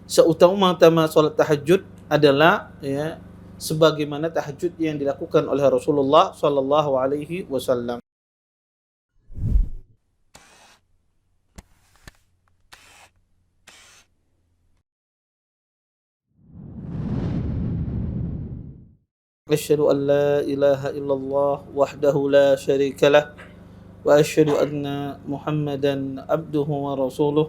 seutama-utama salat tahajud adalah sebagaimana tahajud yang dilakukan oleh Rasulullah sallallahu alaihi wasallam. Asyhadu an la ilaha illallah wahdahu la syarika lah wa asyhadu anna Muhammadan abduhu wa rasuluh.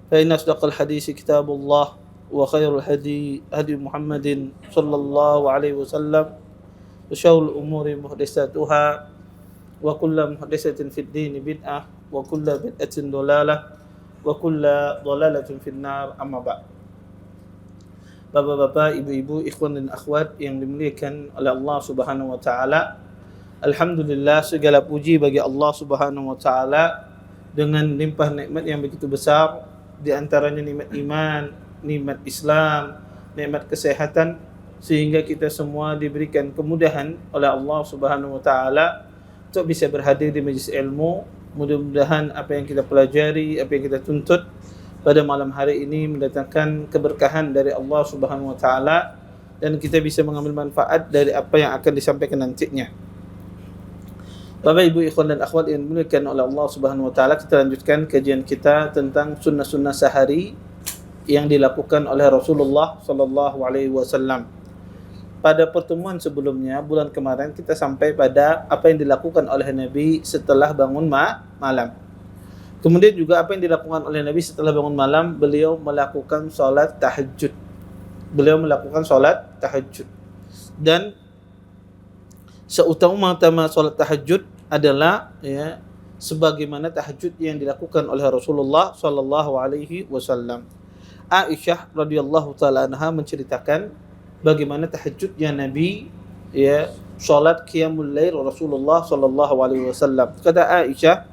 Fa inna asdaqal hadits kitabullah wa khairul hadi Muhammadin sallallahu alaihi wasallam wa syarrul umuri muhdatsatuha wa kullu muhdatsatin fid din bid'ah wa kullu bid'atin dhalalah wa kullu dhalalatin finnar, amma ba'd. Bapak-bapak, ibu-ibu, ikhwan dan akhwat yang dimuliakan oleh Allah Subhanahu wa taala. Alhamdulillah, segala puji bagi Allah Subhanahu wa taala dengan limpah nikmat yang begitu besar, di antaranya nikmat iman, nikmat Islam, nikmat kesehatan, sehingga kita semua diberikan kemudahan oleh Allah Subhanahu wa taala untuk bisa berhadir di majlis ilmu. Mudah-mudahan apa yang kita pelajari, apa yang kita tuntut pada malam hari ini mendatangkan keberkahan dari Allah Subhanahu wa taala dan kita bisa mengambil manfaat dari apa yang akan disampaikan nantinya. Bapak, ibu, ikhwan dan akhwat yang dimuliakan oleh Allah Subhanahu wa taala, kita lanjutkan kajian kita tentang sunnah-sunnah sehari yang dilakukan oleh Rasulullah sallallahu alaihi wasallam. Pada pertemuan sebelumnya, bulan kemarin, kita sampai pada apa yang dilakukan oleh Nabi setelah bangun malam. Kemudian juga apa yang dilakukan oleh Nabi setelah bangun malam, beliau melakukan salat tahajud. Dan seutama-utama salat tahajud adalah sebagaimana tahajud yang dilakukan oleh Rasulullah sallallahu alaihi wasallam. Aisyah radhiyallahu taala anha menceritakan bagaimana tahajudnya Nabi, salat qiyamul lail Rasulullah sallallahu alaihi wasallam. Kata Aisyah,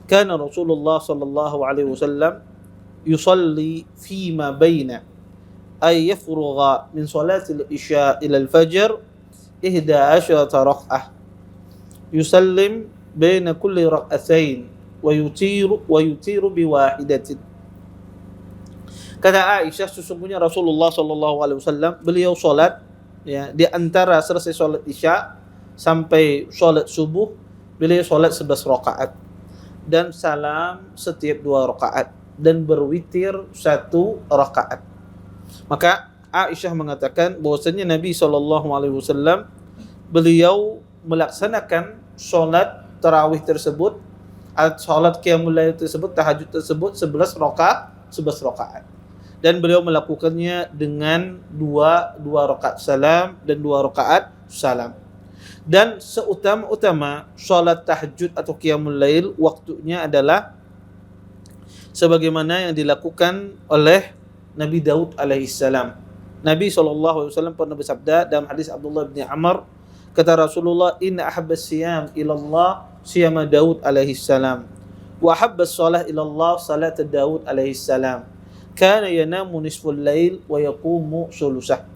kana Rasulullah sallallahu alaihi wasallam yusalli fima baina ay yafrugha min salatil isya ila al-fajr 11 rak'ah yusallim baina kulli rak'atain wa yutiru bi wahidatin. Kata Aisyah, sesungguhnya Rasulullah sallallahu alaihi wasallam beliau salat di antara selesai salat isya sampai salat subuh, beliau salat 11 rakaat dan salam setiap 2 rakaat dan berwitir 1 rakaat. Maka Aisyah mengatakan bahwasanya Nabi sallallahu alaihi wasallam beliau melaksanakan salat tarawih tersebut, salat qiyamul lail tersebut, tahajud tersebut 11 rakaat. Dan beliau melakukannya dengan 2 rakaat salam dan 2 rakaat salam. Dan seutama-utama salat tahajud atau qiyamul lail waktunya adalah sebagaimana yang dilakukan oleh Nabi Daud alaihissalam. Nabi SAW pernah bersabda dalam hadis Abdullah bin Amr, kata Rasulullah, inna ahabbas siyam ilallah siyama Daud alaihissalam wa ahabbas salah ilallah salat Daud alaihissalam. Kana yanamu nisful lail wa yaqumu sudusah.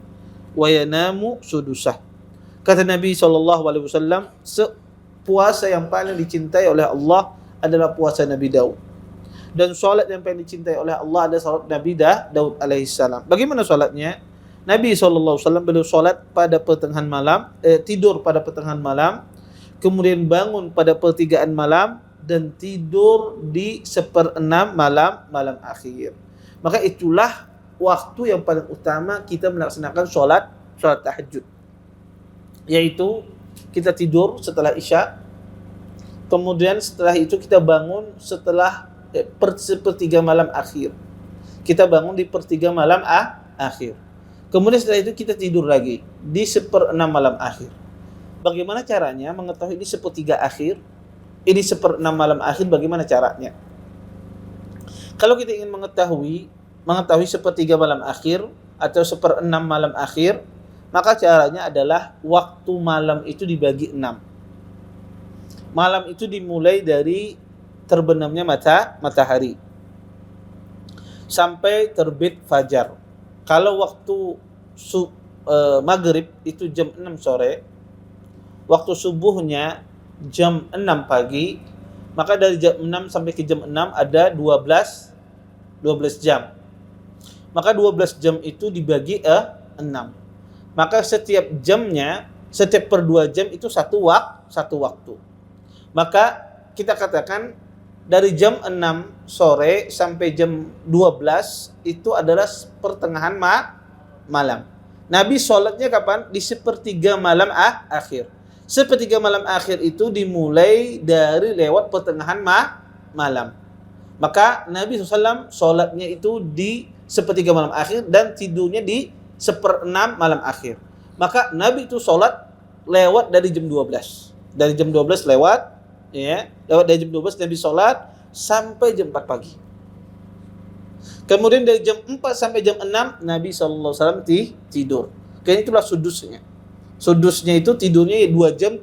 Kata Nabi SAW, puasa yang paling dicintai oleh Allah adalah puasa Nabi Daud. Dan salat yang paling dicintai oleh Allah adalah salat Nabi Daud alaihissalam. Bagaimana salatnya? Nabi SAW beliau salat pada pertengahan malam, tidur pada pertengahan malam, kemudian bangun pada pertigaan malam, dan tidur di 1/6 malam akhir. Maka itulah waktu yang paling utama kita melaksanakan salat tahajud. Yaitu kita tidur setelah isya, kemudian setelah itu kita bangun setelah sepertiga malam akhir. Kita bangun di sepertiga malam akhir. Kemudian setelah itu kita tidur lagi di 1/6 malam akhir. Bagaimana caranya mengetahui ini sepertiga akhir, ini 1/6 malam akhir? Bagaimana caranya? Kalau kita ingin mengetahui sepertiga malam akhir atau 1/6 malam akhir, maka caranya adalah waktu malam itu dibagi 6. Malam itu dimulai dari terbenamnya matahari sampai terbit fajar. Kalau waktu maghrib itu jam 6 sore, waktu subuhnya jam 6 pagi, maka dari jam 6 sampai ke jam 6 ada 12 jam. Maka 12 jam itu dibagi 6. Maka setiap jamnya, setiap per 2 jam itu satu waktu. Maka kita katakan dari jam 6 sore sampai jam 12 itu adalah pertengahan malam. Nabi sholatnya kapan? Di sepertiga malam akhir. Sepertiga malam akhir itu dimulai dari lewat pertengahan malam. Maka Nabi SAW sholatnya itu di sepertiga malam akhir dan tidurnya di 1/6 malam akhir. Maka Nabi itu sholat lewat dari jam 12. Dari jam 12 lewat, ya, lewat dari jam 12 Nabi sholat sampai jam 4 pagi. Kemudian dari jam 4 sampai jam 6 Nabi SAW tidur. Kayaknya itulah sudusnya. Sudusnya itu tidurnya 2 jam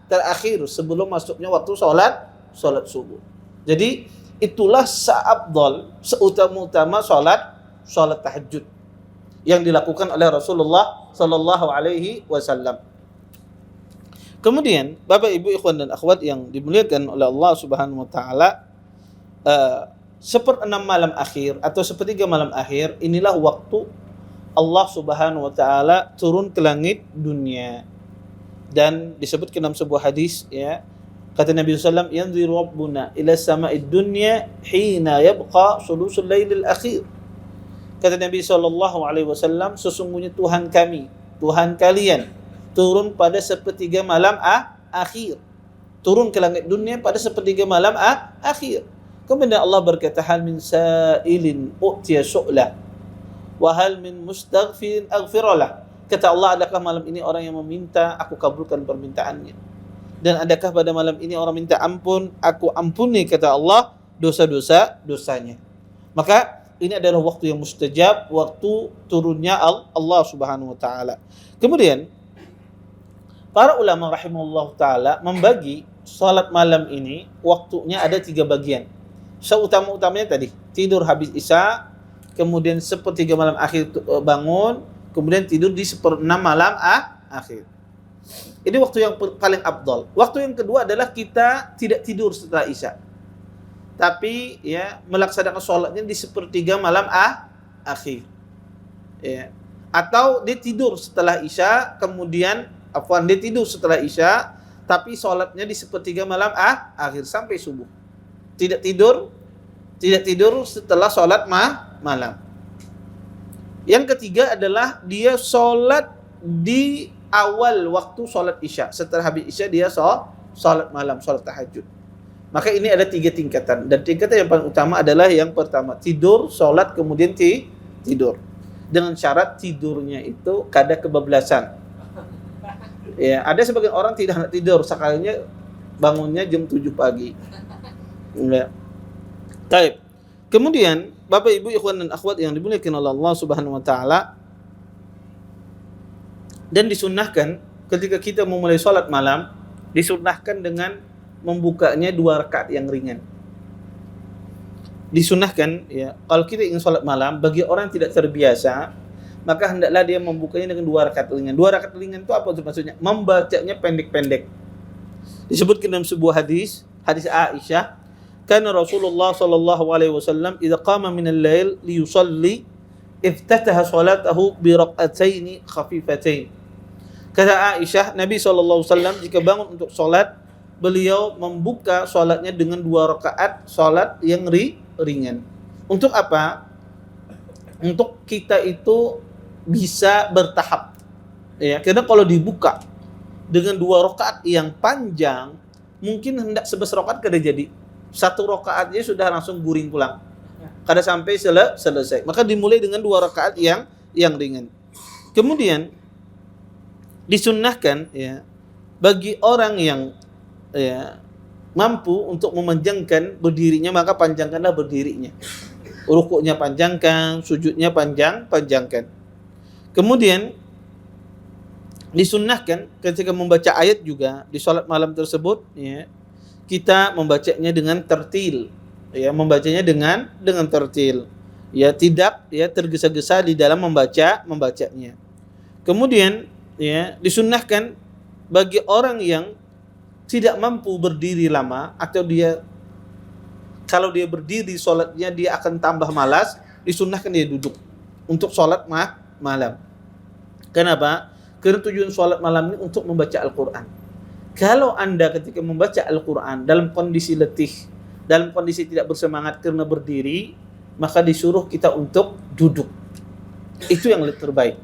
terakhir sebelum masuknya waktu sholat subuh. Jadi itulah seafdal, seutama-utama sholat tahajud yang dilakukan oleh Rasulullah sallallahu alaihi wasallam. Kemudian Bapak Ibu ikhwan dan akhwat yang dimuliakan oleh Allah Subhanahu wa taala, 1/6 malam akhir atau sepertiga malam akhir inilah waktu Allah Subhanahu wa taala turun ke langit dunia. Dan disebutkan dalam sebuah hadis, ya, kata Nabi sallallahu alaihi wasallam, yanziru rabbuna ila sama'id dunya hina yabqa sulusul lailil akhir. Kata Nabi sallallahu alaihi wasallam, sesungguhnya Tuhan kami, Tuhan kalian turun pada sepertiga malam akhir. Turun ke langit dunia pada sepertiga malam akhir. Kemudian Allah berkata, hal min sa'ilin u'tiya su'lah wa hal min mustaghfirin aghfiralah. Kata Allah, adakah malam ini orang yang meminta, aku kabulkan permintaannya. Dan adakah pada malam ini orang minta ampun, aku ampuni, kata Allah, dosa-dosanya. Maka ini adalah waktu yang mustajab, waktu turunnya Allah Subhanahu wa taala. Kemudian para ulama rahimahullah taala membagi salat malam ini waktunya ada 3 bagian. Seutama-utamanya tadi, tidur habis Isya, kemudian sepertiga malam akhir bangun, kemudian tidur di 1/6 malam akhir. Ini waktu yang paling afdal. Waktu yang kedua adalah kita tidak tidur setelah Isya, tapi ya melaksanakan sholatnya di sepertiga malam akhir. Ya. Atau dia tidur setelah Isya, kemudian dia tidur setelah Isya, tapi sholatnya di sepertiga malam akhir sampai subuh. Tidak tidur setelah sholat malam. Yang ketiga adalah dia sholat di awal waktu sholat Isya. Setelah habis Isya dia sholat malam, sholat tahajud. Maka ini ada 3 tingkatan. Dan tingkatan yang paling utama adalah yang pertama, tidur, sholat, kemudian tidur. Dengan syarat tidurnya itu kada kebablasan. Ya, ada sebagian orang tidak nak tidur, sekalinya bangunnya jam 7 pagi. Ya. Baik. Kemudian Bapak Ibu ikhwan dan akhwat yang dimuliakan oleh Allah Subhanahu wa taala, dan disunnahkan ketika kita memulai sholat malam, disunnahkan dengan membukanya 2 rakaat yang ringan. Disunnahkan, ya, kalau kita ingin sholat malam, bagi orang yang tidak terbiasa, maka hendaklah dia membukanya dengan 2 rakaat ringan. 2 rakaat ringan itu apa maksudnya? Membacanya pendek-pendek. Disebutkan dalam sebuah hadis Aisyah, kana Rasulullah sallallahu alaihi wasallam idza qama min al-lail li yusalli iftataha salatahu bi rak'ataini khafifatain. Kata Aisyah, Nabi sallallahu alaihi wasallam jika bangun untuk salat, beliau membuka salatnya dengan 2 rakaat salat yang ringan. Untuk apa? Untuk kita itu bisa bertahap. Ya, karena kalau dibuka dengan 2 rakaat yang panjang, mungkin hendak 11 rakaat kada jadi. 1 rakaatnya sudah langsung guring pulang. Kada sampai selesai. Maka dimulai dengan 2 rakaat yang ringan. Kemudian disunnahkan, ya, bagi orang yang, ya, mampu untuk memanjangkan berdirinya, maka panjangkanlah berdirinya. Rukuknya panjangkan, sujudnya panjangkan. Kemudian disunnahkan ketika membaca ayat juga di salat malam tersebut, ya, kita membacanya dengan tertil, ya, membacanya dengan tertil, ya, tidak, ya, tergesa-gesa di dalam membacanya. Kemudian, ya, disunnahkan bagi orang yang tidak mampu berdiri lama, atau kalau dia berdiri sholatnya dia akan tambah malas, disunnahkan dia duduk. untuk sholat malam. Kenapa? Karena tujuan sholat malam ini untuk membaca Al-Quran. Kalau Anda ketika membaca Al-Quran dalam kondisi letih, dalam kondisi tidak bersemangat karena berdiri, maka disuruh kita untuk duduk. Itu yang terbaik.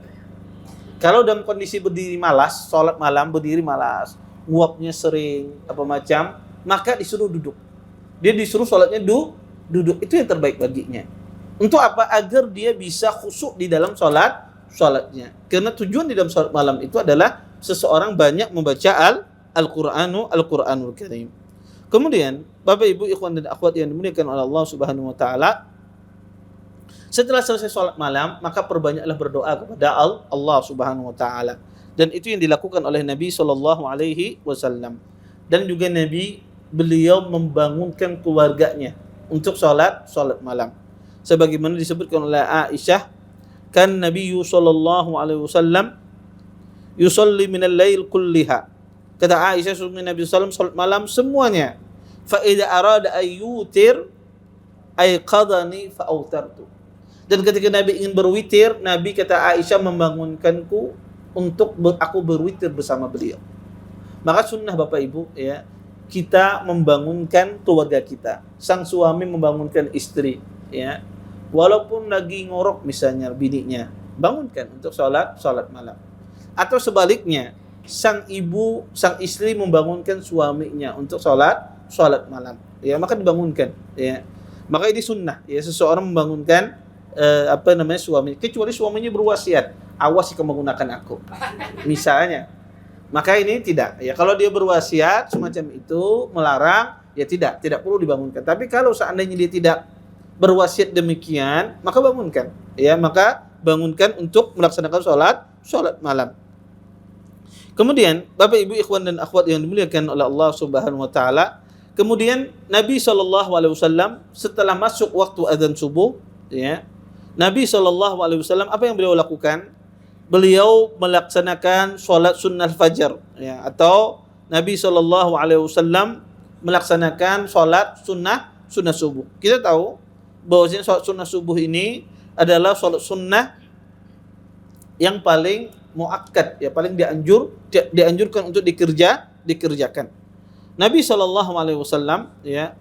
Kalau dalam kondisi berdiri malas, sholat malam berdiri malas, nguapnya sering, apa macam, maka disuruh duduk. Dia disuruh sholatnya duduk. Itu yang terbaik baginya. Untuk apa? Agar dia bisa khusyuk di dalam sholatnya. Karena tujuan di dalam sholat malam itu adalah seseorang banyak membaca Al-Quranul Karim. Kemudian, Bapak Ibu ikhwan dan akhwat yang dimuliakan oleh Allah Subhanahu wa taala, setelah selesai sholat malam, maka perbanyaklah berdoa kepada Allah Subhanahu wa taala. Dan itu yang dilakukan oleh Nabi sallallahu alaihi wasallam. Dan juga beliau membangunkan keluarganya untuk sholat malam. Sebagaimana disebutkan oleh Aisyah, kan Nabi sallallahu alaihi wasallam yusalli minal lail kulliha. Kata Aisyah, sesungguhnya Nabi sallallahu alaihi wasallam sholat malam semuanya. Fa idza arada ayyutir ayqadani fa autartu. Dan ketika Nabi ingin berwitir, Nabi kata Aisyah membangunkanku untuk aku berwitir bersama beliau. Maka sunnah Bapak Ibu ya, kita membangunkan keluarga kita. Sang suami membangunkan istri ya. Walaupun lagi ngorok misalnya bininya, bangunkan untuk sholat malam. Atau sebaliknya, sang istri membangunkan suaminya untuk sholat malam. Ya, maka dibangunkan ya. Maka ini sunnah ya, seseorang membangunkan suami, kecuali suaminya berwasiat, awas jika menggunakan aku. Misalnya. Maka ini tidak ya, kalau dia berwasiat semacam itu melarang ya tidak perlu dibangunkan. Tapi kalau seandainya dia tidak berwasiat demikian, maka bangunkan ya, maka bangunkan untuk melaksanakan sholat malam. Kemudian Bapak Ibu ikhwan dan akhwat yang dimuliakan oleh Allah Subhanahu wa taala, kemudian Nabi sallallahu alaihi wasallam setelah masuk waktu azan subuh ya, Nabi sallallahu alaihi wasallam apa yang beliau lakukan? Beliau melaksanakan sholat sunnah fajar ya, atau Nabi sallallahu alaihi wasallam melaksanakan sholat sunnah subuh. Kita tahu bahwasanya sholat sunnah subuh ini adalah sholat sunnah yang paling muakkad ya, paling dianjurkan untuk dikerjakan. Nabi sallallahu alaihi wasallam ya,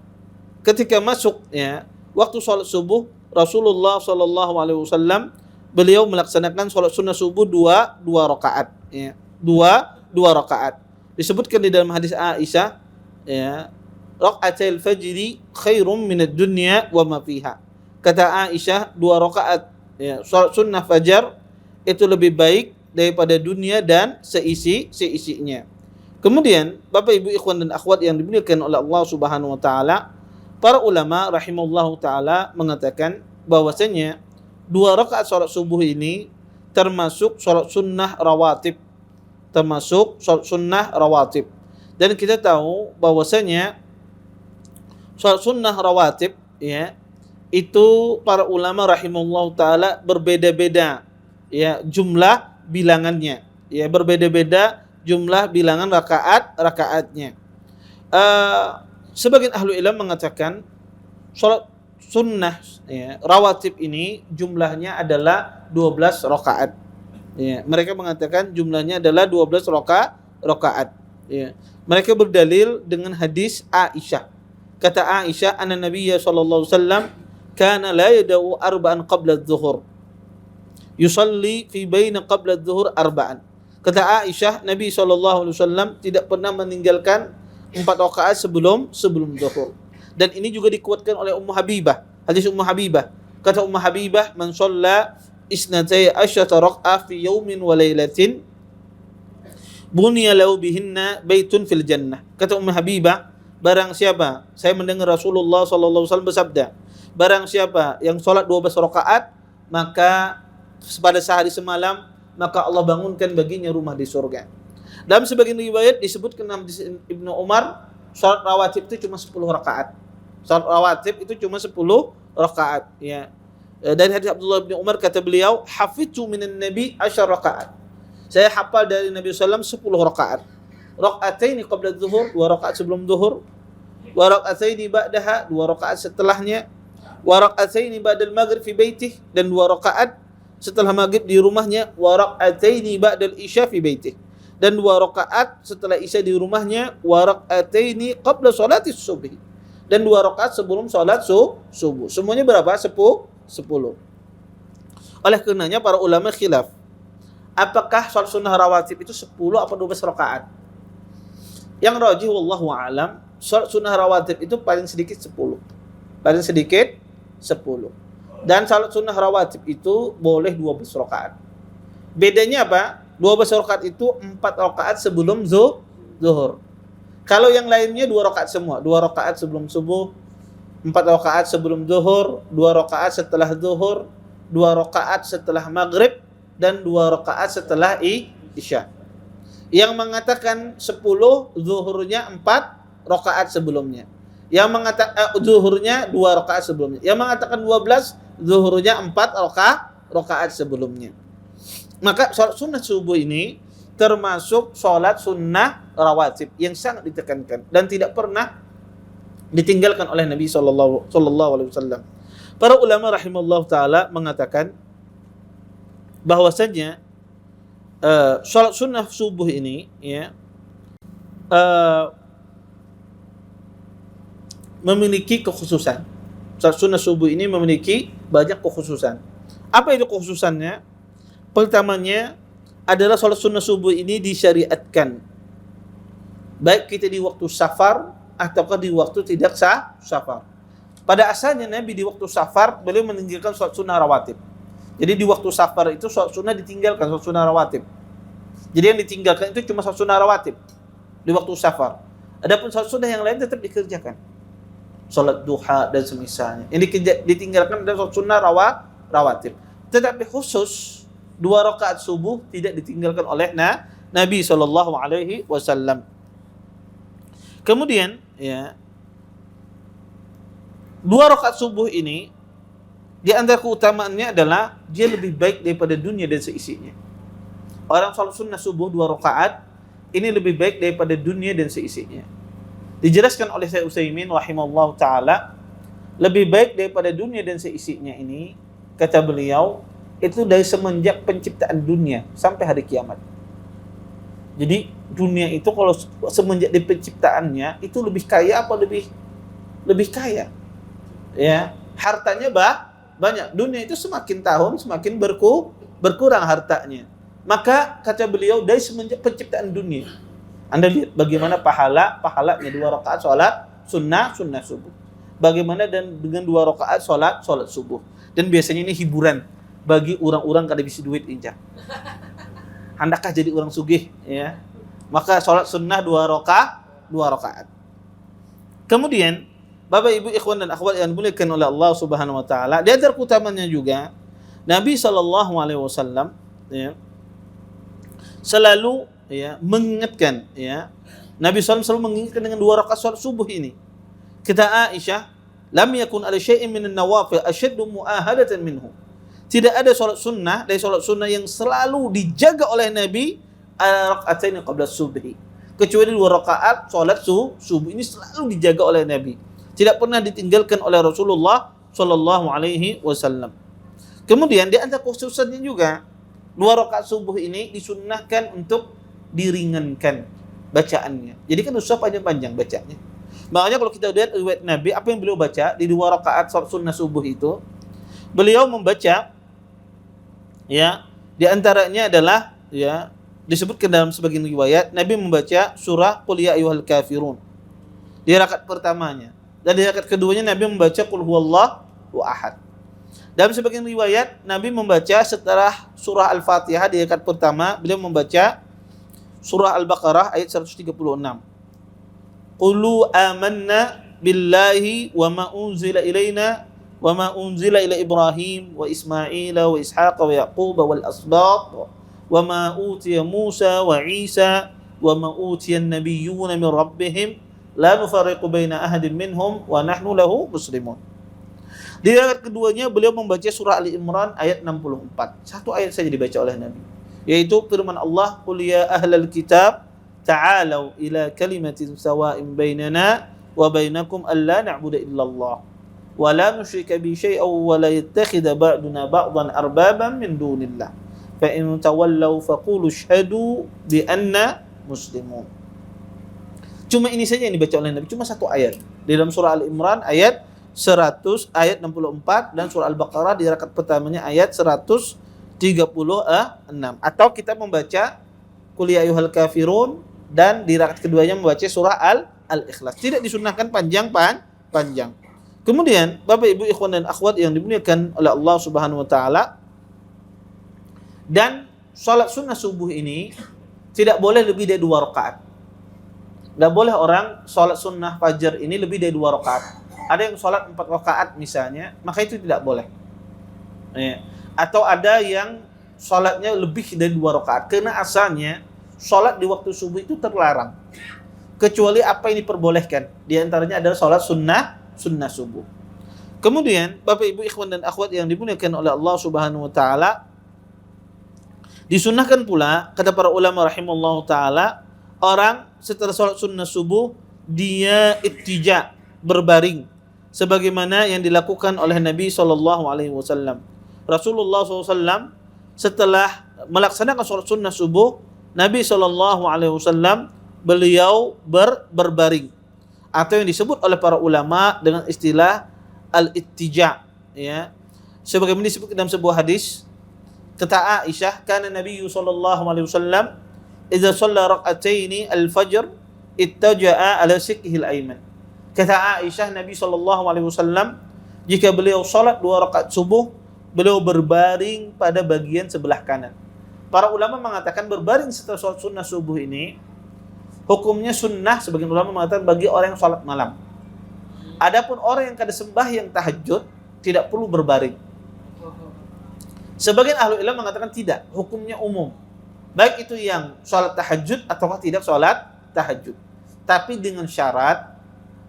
ketika masuk ya waktu sholat subuh, Rasulullah sallallahu alaihi wasallam beliau melaksanakan sholat sunnah subuh dua rakaat ya, dua rakaat. Disebutkan di dalam hadis Aisyah ya, rakaatil fajri khairum minad dunya wa ma fiha. Kata Aisyah, 2 rakaat ya, sholat sunnah fajar itu lebih baik daripada dunia dan seisinya. Kemudian Bapak Ibu ikhwan dan akhwat yang dimuliakan oleh Allah Subhanahu wa taala, para ulama rahimahullahu taala mengatakan bahwasanya 2 rakaat sholat subuh ini termasuk sholat sunnah rawatib. Dan kita tahu bahwasanya sholat sunnah rawatib ya, itu para ulama rahimahullah taala berbeda-beda ya jumlah bilangannya ya, berbeda-beda jumlah bilangan rakaatnya. Sebagian ahlu ilmu mengatakan sholat sunnah ya, rawatib ini jumlahnya adalah 12 rakaat ya. Mereka mengatakan jumlahnya adalah 12 rakaat ya. Mereka berdalil dengan hadis Aisyah. Kata Aisyah, anna Nabiyya sallallahu alaihi wasallam kana la yada'u arba'an qabla adh-dhuhur yusalli fi baina qabla adh-dhuhur arba'an. Kata Aisyah, Nabi sallallahu alaihi wasallam tidak pernah meninggalkan 4 rakaat sebelum zuhur. Dan ini juga dikuatkan oleh Ummu Habibah. Hadis Ummu Habibah. Kata Ummu Habibah, man shalla isnatai asyata rak'ah fi yawmin wa lailatin buniya lahu bihinna baitun fil jannah. Kata Ummu Habibah, barang siapa, saya mendengar Rasulullah sallallahu alaihi wasallam bersabda, barang siapa yang sholat 12 rakaat, maka pada sehari semalam, maka Allah bangunkan baginya rumah di surga. Dalam sebagian riwayat disebutkan dalam Ibnu Umar, sholat rawatib itu cuma 10 rakaat. Salat rawatib itu cuma 10 rakaat ya. Dari hadis Abdullah bin Umar kata beliau, hafidzu minan nabi 10 rakaat. Saya hafal dari Nabi sallallahu alaihi wasallam 10 rakaat. Raka'ataini qabla adh-dhuhur, 2 rakaat sebelum zuhur. Wa raka'ataini ba'daha, 2 rakaat setelahnya. Wa raka'ataini ba'dal maghrib fi baitih, dan 2 rakaat setelah maghrib di rumahnya, wa rak'ataini ba'dal isya fi baitih. Dan 2 rakaat setelah isya di rumahnya, wa rak'ataini qabla sholatis subhi. Dan 2 rakaat sebelum sholat subuh. Semuanya berapa? 10. Oleh karenanya para ulama khilaf, apakah sholat sunnah rawatib itu 10 atau 12 rakaat? Yang rajih wallahu a'lam, sholat sunnah rawatib itu paling sedikit 10. Paling sedikit 10. Dan sholat sunnah rawatib itu boleh 12 rakaat. Bedanya apa? 12 rakaat itu 4 rakaat sebelum zuhur. Kalau yang lainnya 2 rakaat semua. 2 rakaat sebelum subuh, 4 rakaat sebelum zuhur, 2 rakaat setelah zuhur, 2 rakaat setelah maghrib, dan 2 rakaat setelah isya. Yang mengatakan 10, zuhurnya 4 rakaat sebelumnya. Yang mengatakan zuhurnya 2 rakaat sebelumnya. Yang mengatakan 12, zuhurnya 4 rakaat sebelumnya. Maka sholat sunnah subuh ini termasuk sholat sunnah rawatib yang sangat ditekankan dan tidak pernah ditinggalkan oleh Nabi sallallahu alaihi wasallam. Para ulama rahimallahu taala mengatakan bahwasanya sholat sunnah subuh ini ya memiliki kekhususan. Sholat sunnah subuh ini memiliki banyak kekhususan. Apa itu kekhususannya? Pertamanya adalah sholat sunnah subuh ini disyariatkan baik kita di waktu safar ataukah di waktu tidak safar. Pada asalnya Nabi di waktu safar beliau meninggalkan sholat sunnah rawatib. Jadi di waktu safar itu sholat sunnah ditinggalkan, sholat sunnah rawatib. Jadi yang ditinggalkan itu cuma sholat sunnah rawatib di waktu safar. Adapun sholat sunnah yang lain tetap dikerjakan. Sholat duha dan semisalnya. Yang ditinggalkan adalah sholat sunnah rawatib. Tetapi khusus 2 rakaat subuh tidak ditinggalkan oleh Nabi sallallahu alaihi wasallam. Kemudian ya 2 rakaat subuh ini di antara keutamaannya adalah dia lebih baik daripada dunia dan seisinya. Orang salat sunnah subuh 2 rakaat ini lebih baik daripada dunia dan seisinya. Dijelaskan oleh Syekh Utsaimin rahimahullah taala, lebih baik daripada dunia dan seisinya ini kata beliau itu dari semenjak penciptaan dunia sampai hari kiamat. Jadi dunia itu kalau semenjak di penciptaannya itu lebih kaya apa lebih kaya? Ya, hartanya banyak. Dunia itu semakin tahun semakin berkurang hartanya. Maka kata beliau dari semenjak penciptaan dunia, Anda lihat bagaimana pahalanya 2 rakaat salat sunnah subuh. Bagaimana dan dengan 2 rakaat salat subuh. Dan biasanya ini hiburan bagi orang-orang kada bisa duit injak. Hendaklah jadi orang sugih ya. Maka salat sunnah 2 rakaat. Kemudian Bapak Ibu ikhwan dan akhwat yang dimuliakan oleh Allah Subhanahu wa taala, di antara keutamanya juga Nabi sallallahu alaihi wasallam ya selalu ya mengingatkan ya. Nabi sallallahu selalu mengingatkan dengan 2 rakaat salat subuh ini. Kata Aisyah, "Lam yakun ala syai'in min an-nawafil ashaddu mu'ahadatan minhu." Tidak ada salat sunnah dari salat sunnah yang selalu dijaga oleh Nabi rakaatain qabla subhi. Kecuali 2 rakaat salat subuh ini selalu dijaga oleh Nabi. Tidak pernah ditinggalkan oleh Rasulullah sallallahu alaihi wasallam. Kemudian di antara khususannya juga 2 rakaat subuh ini disunnahkan untuk diringankan bacaannya. Jadi kan usah panjang-panjang bacanya. Makanya kalau kita lihat riwayat Nabi, apa yang beliau baca di 2 rakaat salat sunnah subuh itu, beliau membaca ya, di antaranya adalah ya disebutkan dalam sebagian riwayat Nabi membaca surah Qul ya ayyuhal kafirun di rakaat pertamanya, dan di rakaat keduanya Nabi membaca Qul huwallahu ahad. Dalam sebagian riwayat Nabi membaca setelah surah Al-Fatihah di rakaat pertama beliau membaca surah Al-Baqarah ayat 136. Qulu amanna billahi wa ma unzila ilaina wa ma unzila ila Ibrahim wa Ismaila wa Ishaq wa Yaqub wal asbaq wa ma utiya Musa wa Isa wa ma utiya an-nabiyyuna min rabbihim la nufarriqu baina ahadin minhum wa nahnu lahu muslimun. Di ayat keduanya beliau membaca surah Ali Imran ayat 64. Satu ayat saja dibaca oleh Nabi, yaitu firman Allah, "Qul ya ahlal kitab ta'alau ila kalimatin sawa'in bainana wa bainakum alla na'budu illallah wa la nusyrika bi syai'an wa la yattakhidha ba'duna ba'dan arbaban min dunillah. Fa in tawallaw faqulu asyhadu bi anna muslimun. Cuma ini saja yang dibaca oleh Nabi, cuma satu ayat. Di dalam surah Al-Imran ayat 100 ayat 64 dan surah Al-Baqarah di rakaat pertamanya ayat 136. Atau kita membaca Qul ya ayyuhal kafirun dan di rakaat keduanya membaca surah Al-Ikhlas. Tidak disunnahkan panjang. Kemudian Bapak Ibu ikhwan dan akhwat yang dimuliakan oleh Allah Subhanahu wa taala, dan salat sunnah subuh ini tidak boleh lebih dari 2 rakaat. Tidak boleh orang salat sunnah fajar ini lebih dari 2 rakaat. Ada yang salat 4 rakaat misalnya, maka itu tidak boleh. Atau ada yang salatnya lebih dari 2 rakaat. Karena asalnya salat di waktu subuh itu terlarang. Kecuali apa yang diperbolehkan. Di antaranya adalah salat sunnah subuh. Kemudian Bapak Ibu ikhwan dan akhwat yang dimuliakan oleh Allah Subhanahu wa taala, disunnahkan pula kata para ulama rahimallahu taala, orang setelah salat sunnah subuh dia ittija, berbaring, sebagaimana yang dilakukan oleh Nabi sallallahu alaihi wasallam. Rasulullah SAW setelah melaksanakan salat sunnah subuh, Nabi sallallahu alaihi wasallam beliau berbaring, atau yang disebut oleh para ulama dengan istilah al-ittija, ya. Sebagaimana disebut dalam sebuah hadis, kata Aisyah, kana Nabi sallallahu alaihi wasallam idza shalla rak'ataini al-fajr ittaja'a ala sikihil aiman. Kata Aisyah, Nabi sallallahu alaihi wasallam jika beliau salat 2 rakaat subuh, beliau berbaring pada bagian sebelah kanan. Para ulama mengatakan berbaring setelah salat sunnah subuh ini hukumnya sunnah, sebagian ulama mengatakan bagi orang yang salat malam. Adapun orang yang kada sembahyang tahajud tidak perlu berbaring. Sebagian ahli ilmu mengatakan tidak, hukumnya umum. Baik itu yang salat tahajud ataukah tidak salat tahajud. Tapi dengan syarat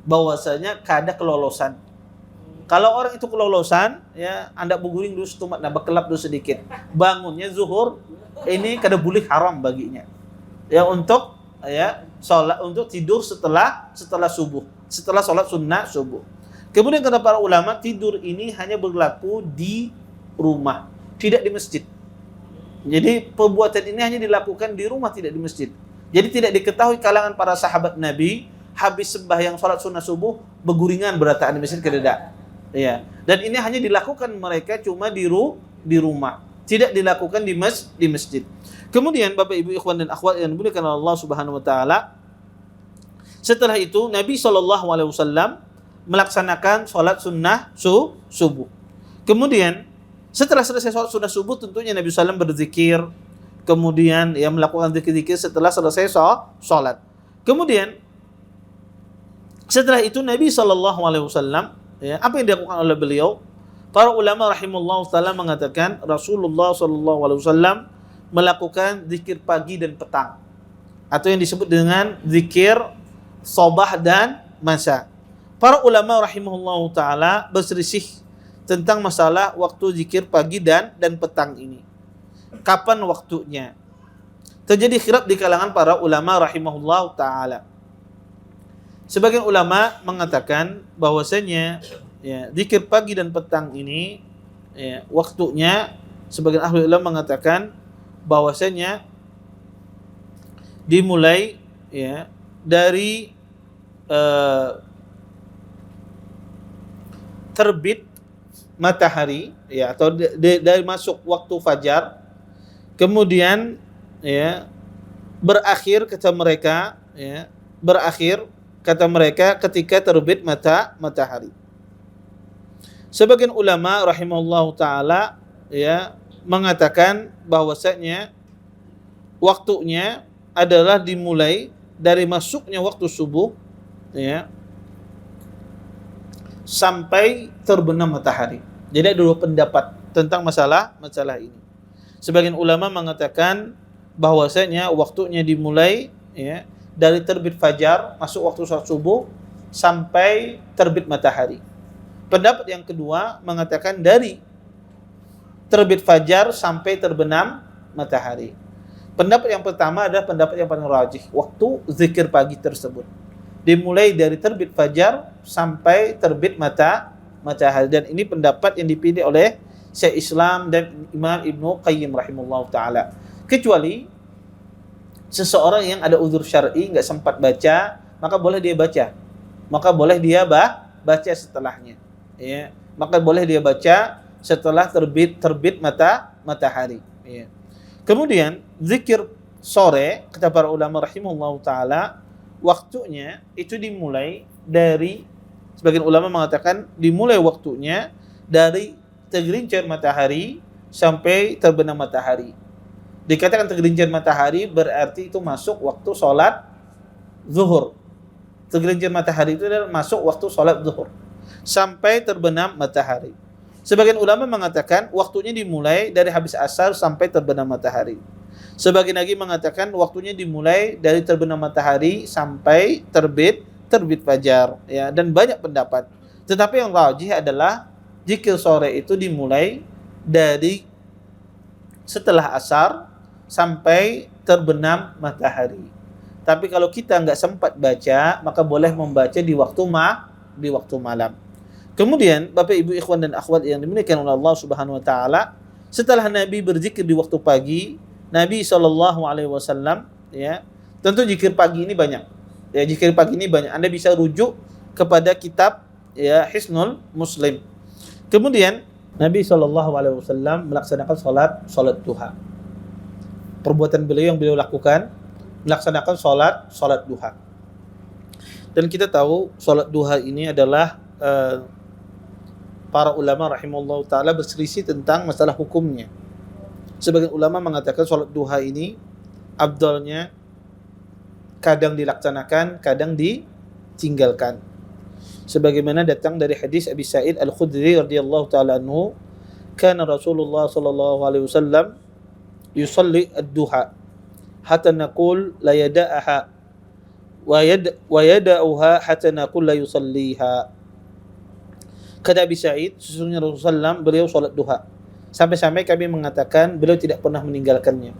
bahwasanya kada kelolosan. Kalau orang itu kelolosan, ya Anda berguling dulu setumat, nah berkelap dulu sedikit. Bangunnya zuhur, ini kada boleh, haram baginya. Ya untuk salat, untuk tidur setelah subuh, setelah salat sunnah subuh. Kemudian kata para ulama, tidur ini hanya berlaku di rumah, tidak di masjid. Jadi perbuatan ini hanya dilakukan di rumah, tidak di masjid. Jadi tidak diketahui kalangan para sahabat Nabi habis sembahyang salat sunnah subuh berguringan berataan di masjid, tidak. Ya. Dan ini hanya dilakukan mereka cuma di rumah, tidak dilakukan di masjid. Kemudian Bapak Ibu ikhwan dan akhwat yang dimuliakan Allah Subhanahu wa taala, setelah itu Nabi sallallahu alaihi wasallam melaksanakan salat sunnah subuh. Kemudian setelah selesai salat sunnah subuh, tentunya Nabi SAW berzikir, kemudian melakukan zikir-zikir setelah selesai salat. Kemudian setelah itu Nabi sallallahu alaihi wasallam, apa yang dilakukan oleh beliau? Para ulama rahimahullah taala mengatakan Rasulullah sallallahu alaihi wasallam melakukan zikir pagi dan petang, atau yang disebut dengan zikir sabah dan masa. Para ulama rahimahullah taala berselisih tentang masalah waktu zikir pagi dan petang ini. Kapan waktunya? Terjadi khilaf di kalangan para ulama rahimahullah taala. Sebagian ulama mengatakan bahwasanya zikir pagi dan petang ini waktunya, sebagian ahli ulama mengatakan bahwasanya dimulai dari terbit matahari, atau dari masuk waktu fajar, kemudian berakhir kata mereka ketika terbit matahari. Sebagian ulama rahimahullahu taala mengatakan bahwasanya waktunya adalah dimulai dari masuknya waktu subuh sampai terbenam matahari. Jadi ada 2 pendapat tentang masalah ini. Sebagian ulama mengatakan bahwasanya waktunya dimulai dari terbit fajar, masuk waktu salat subuh sampai terbit matahari. Pendapat yang kedua mengatakan dari terbit fajar sampai terbenam matahari. Pendapat yang pertama adalah pendapat yang paling rajih. Waktu zikir pagi tersebut dimulai dari terbit fajar sampai terbit matahari. matahari. Dan ini pendapat yang dipilih oleh Syekh Islam dan Imam Ibnu Qayyim rahimahullah ta'ala. Kecuali seseorang yang ada uzur syar'i nggak sempat baca, maka boleh dia baca. Maka boleh dia baca setelahnya. Ya, maka boleh dia baca setelah terbit matahari. Ya. Kemudian zikir sore kata para ulama rahimahullah taala waktunya itu dimulai dari, sebagian ulama mengatakan dimulai waktunya dari tergelincir matahari sampai terbenam matahari. Dikatakan tergelincir matahari berarti itu masuk waktu sholat zuhur. Tergelincir matahari itu adalah masuk waktu sholat zuhur sampai terbenam matahari. Sebagian ulama mengatakan waktunya dimulai dari habis asar sampai terbenam matahari. Sebagian lagi mengatakan waktunya dimulai dari terbenam matahari sampai terbit fajar, ya, dan banyak pendapat. Tetapi yang rajih adalah zikir sore itu dimulai dari setelah asar sampai terbenam matahari. Tapi kalau kita nggak sempat baca, maka boleh membaca di waktu malam. Kemudian Bapak Ibu ikhwan dan akhwat yang dimuliakan oleh Allah Subhanahu wa taala, setelah Nabi berzikir di waktu pagi, Nabi SAW, ya, tentu zikir pagi ini banyak. Ya, zikir pagi ini banyak. Anda bisa rujuk kepada kitab, ya, Hisnul Muslim. Kemudian Nabi SAW melaksanakan salat duha. Perbuatan beliau yang beliau lakukan melaksanakan salat duha. Dan kita tahu salat duha ini adalah para ulama rahimahullah taala berselisih tentang masalah hukumnya. Sebagian ulama mengatakan salat duha ini afdalnya kadang dilaksanakan, kadang ditinggalkan. Sebagaimana datang dari hadis Abi Sa'id Al-Khudri radhiyallahu taala anhu, kana Rasulullah sallallahu alaihi wasallam yusalli ad-duha hatta naqul la yada'aha wa yada'uha hatta naqul la yusalliha. Kata Abi Sa'id, sesungguhnya Rasulullah SAW beliau salat duha sampai-sampai kami mengatakan beliau tidak pernah meninggalkannya.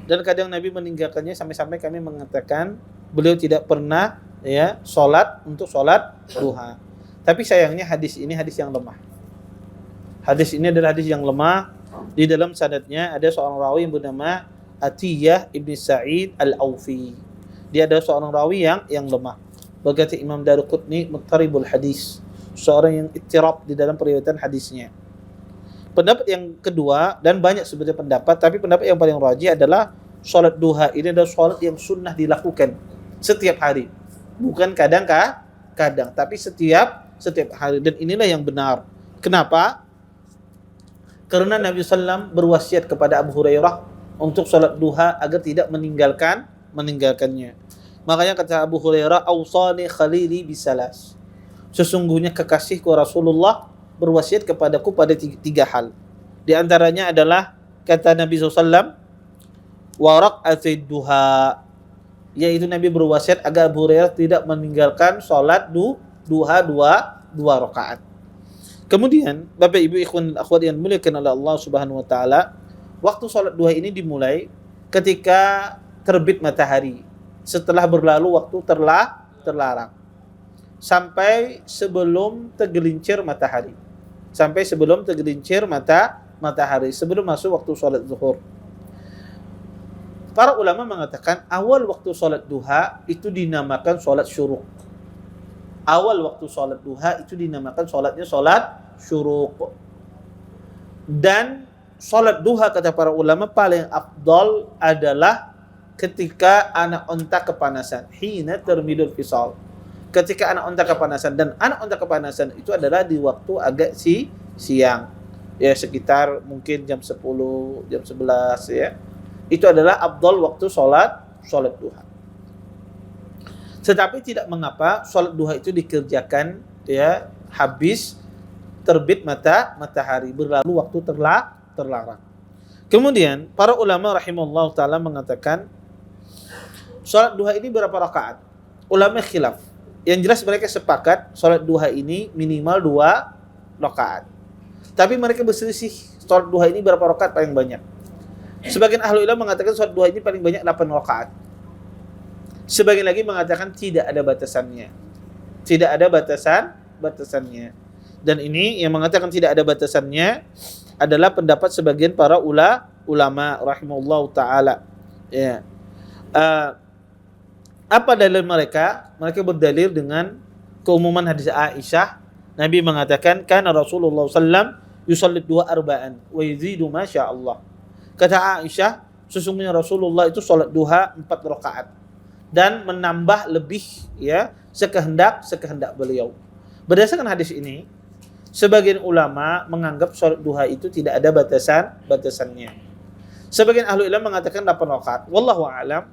Dan kadang Nabi meninggalkannya sampai-sampai kami mengatakan beliau tidak pernah, ya, salat untuk salat duha. Tapi sayangnya hadis ini hadis yang lemah. Hadis ini adalah hadis yang lemah. Di dalam sanadnya ada seorang rawi yang bernama Atiyah ibn Sa'id Al-Aufi. Dia adalah seorang rawi yang lemah. Berkata Imam Daruqutni muttaribul hadis, seorang yang ittirab di dalam periwayatan hadisnya. Pendapat yang kedua, dan banyak sebenarnya pendapat, tapi pendapat yang paling rajih adalah salat duha ini adalah salat yang sunnah dilakukan setiap hari. Bukan kadang-kadang, tapi setiap hari. Dan inilah yang benar. Kenapa? Karena Nabi SAW berwasiat kepada Abu Hurairah untuk salat duha agar tidak meninggalkannya. Makanya kata Abu Hurairah, "Awsani khalili bisalas." Sesungguhnya kekasihku Rasulullah berwasiat kepadaku pada tiga hal. Di antaranya adalah kata Nabi SAW, wa raq'atid duha, yaitu Nabi berwasiat agar Abu Hurairah tidak meninggalkan salat duha dua rakaat. Kemudian Bapak Ibu ikhwan dan akhwat yang dimuliakan oleh Allah Subhanahu wa taala, waktu salat duha ini dimulai ketika terbit matahari, setelah berlalu waktu terlarang, sampai sebelum tergelincir matahari. Sampai sebelum tergelincir matahari, sebelum masuk waktu salat zuhur. Para ulama mengatakan awal waktu salat duha itu dinamakan salat syuruq. Awal waktu salat duha itu dinamakan salatnya salat syuruq. Dan salat duha kata para ulama paling afdal adalah ketika anak unta kepanasan, hina termidul fisal. Ketika anak unta kepanasan, dan anak unta kepanasan itu adalah di waktu agak siang. Ya, sekitar mungkin jam 10, jam 11, ya. Itu adalah afdal waktu salat duha. Tetapi tidak mengapa salat duha itu dikerjakan, ya, habis terbit matahari, berlalu waktu terlarang. Kemudian para ulama rahimahullah taala mengatakan salat duha ini berapa rakaat? Ulama khilaf. Yang jelas mereka sepakat salat duha ini minimal 2 rakaat. Tapi mereka berselisih salat duha ini berapa rakaat paling banyak. Sebagian ahli ilmu mengatakan salat duha ini paling banyak 8 rakaat. Sebagian lagi mengatakan tidak ada batasannya. Tidak ada batasannya. Dan ini yang mengatakan tidak ada batasannya adalah pendapat sebagian para ulama rahimahullahu taala. Ya. Apa dalil mereka? Mereka berdalil dengan keumuman hadis Aisyah. Nabi mengatakan, "Kana Rasulullah sallam yusalli duha arba'an wa yazidu ma syaa Allah." Kata Aisyah, sesungguhnya Rasulullah itu salat duha 4 rakaat dan menambah lebih ya sekehendak beliau. Berdasarkan hadis ini, sebagian ulama menganggap salat duha itu tidak ada batasannya. Sebagian ahli ilmu mengatakan 8 rakaat. Wallahu a'lam.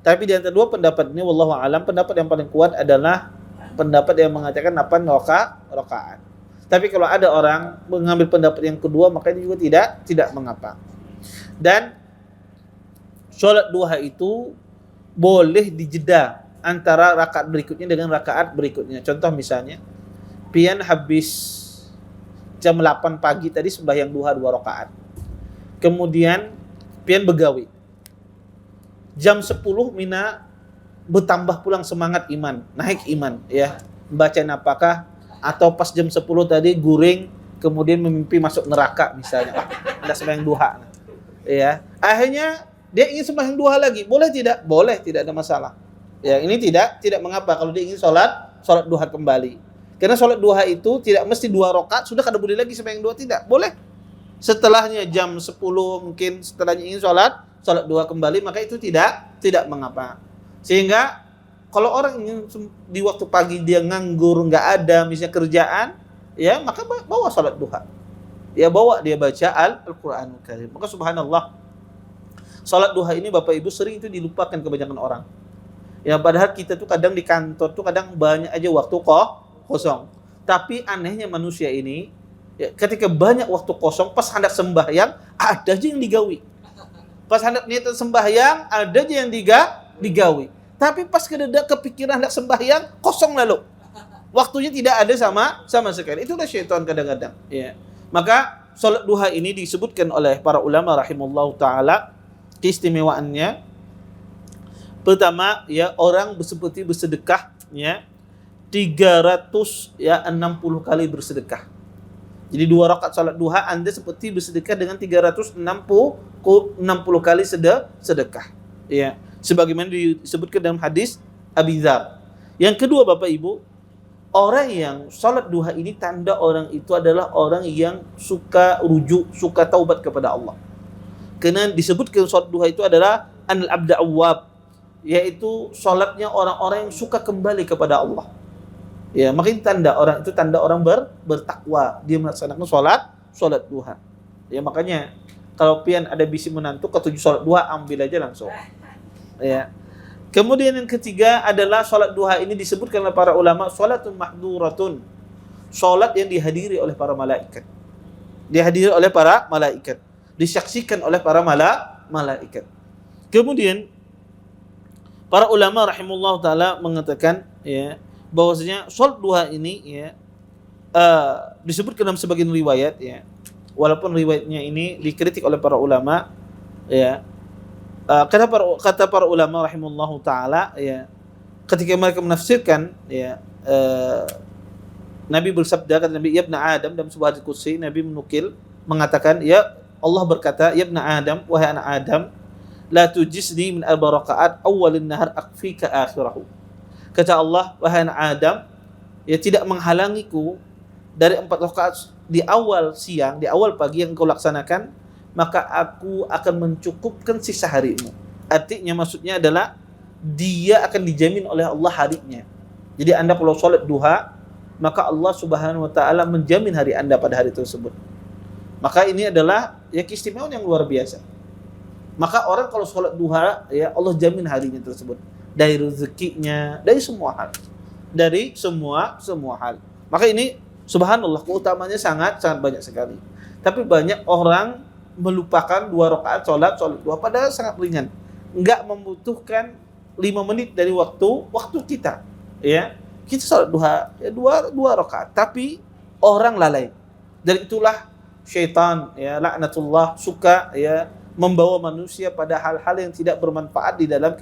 Tapi di antara dua pendapat ini, wallahu a'lam, pendapat yang paling kuat adalah pendapat yang mengatakan 8 rakaat. Tapi kalau ada orang mengambil pendapat yang kedua, maka ini juga tidak mengapa. Dan sholat duha itu boleh dijeda antara rakaat berikutnya dengan rakaat berikutnya. Contoh misalnya, pian habis jam 8 pagi tadi sembahyang duha 2 rakaat. Kemudian pian begawi. Jam 10 Mina bertambah pulang semangat iman, naik iman ya. Baca apakah atau pas jam 10 tadi guring kemudian memimpi masuk neraka misalnya. Hendak sembahyang duha. Ya. Akhirnya dia ingin sembahyang duha lagi. Boleh tidak? Boleh, tidak ada masalah. Ya, ini tidak mengapa kalau dia ingin salat duha kembali. Karena salat duha itu tidak mesti 2 rakaat sudah kada boleh lagi sembahyang duha, tidak. Boleh. Setelahnya jam 10 mungkin setelahnya ingin salat duha kembali, maka itu tidak mengapa. Sehingga kalau orang ingin di waktu pagi dia nganggur, enggak ada misalnya kerjaan, ya maka bawa salat duha. Ya bawa dia baca Al-Qur'anul Karim. Maka subhanallah, salat duha ini Bapak Ibu sering itu dilupakan kebanyakan orang. Ya padahal kita tuh kadang di kantor tuh kadang banyak aja waktu kosong. Tapi anehnya manusia ini, ya, ketika banyak waktu kosong pas hendak sembahyang ada aja yang digawi. Pas hendak niat sembahyang ada aja yang digawi. Tapi pas kepikiran hendak sembahyang kosong lalu. Waktunya tidak ada sama sekali. Itulah syaitan kadang-kadang, ya. Maka salat duha ini disebutkan oleh para ulama rahimahullahu taala keistimewaannya. Pertama, ya orang seperti bersedekah ya 360 kali bersedekah. Jadi 2 rakaat salat duha Anda seperti bersedekah dengan 360 kali sedekah. Ya, sebagaimana disebutkan dalam hadis Abi Dzar. Yang kedua Bapak Ibu, orang yang salat duha ini tanda orang itu adalah orang yang suka rujuk, suka taubat kepada Allah. Karena disebutkan salat duha itu adalah anil abda awwab, yaitu salatnya orang-orang yang suka kembali kepada Allah. Ya, makin tanda orang bertakwa, dia melaksanakan salat duha. Ya, makanya kalau pian ada bisi menantu ketujuh salat duha, ambil aja langsung. Ya. Kemudian yang ketiga adalah salat duha ini disebutkan oleh para ulama salatun mahduratun. Salat yang dihadiri oleh para malaikat. Dihadiri oleh para malaikat, disaksikan oleh para malaikat. Kemudian para ulama rahimahullah taala mengatakan ya bahwasanya salat duha ini ya disebutkan dalam sebagian riwayat ya, walaupun riwayatnya ini dikritik oleh para ulama ya, kata para ulama rahimahullahu taala ya, ketika mereka menafsirkan ya, Nabi bersabda, kata Nabi, ya ibna Adam, dalam sebuah hadis qudsi Nabi menukil mengatakan, ya Allah berkata, ya ibna Adam, wahai anak Adam, la tujisni min al-barakaat awwalin nahar akfika akhirahu. Kata Allah, wahai anak Adam, ya tidak menghalangiku dari 4 rakaat di awal siang, di awal pagi yang kau laksanakan, maka aku akan mencukupkan sisa harimu. Artinya maksudnya adalah dia akan dijamin oleh Allah harinya. Jadi Anda kalau salat duha, maka Allah Subhanahu wa taala menjamin hari Anda pada hari tersebut. Maka ini adalah ya keistimewaan yang luar biasa. Maka orang kalau salat duha, ya Allah jamin harinya tersebut. Dari rezekinya, dari semua hal. Dari semua hal. Maka ini subhanallah keutamanya sangat banyak sekali. Tapi banyak orang melupakan 2 rakaat salat duha padahal sangat ringan. Enggak membutuhkan 5 menit dari waktu kita. Ya. Kita salat duha ya 2 rakaat, tapi orang lalai. Dan itulah syaitan ya laknatullah suka ya membawa manusia pada hal-hal yang tidak bermanfaat di dalam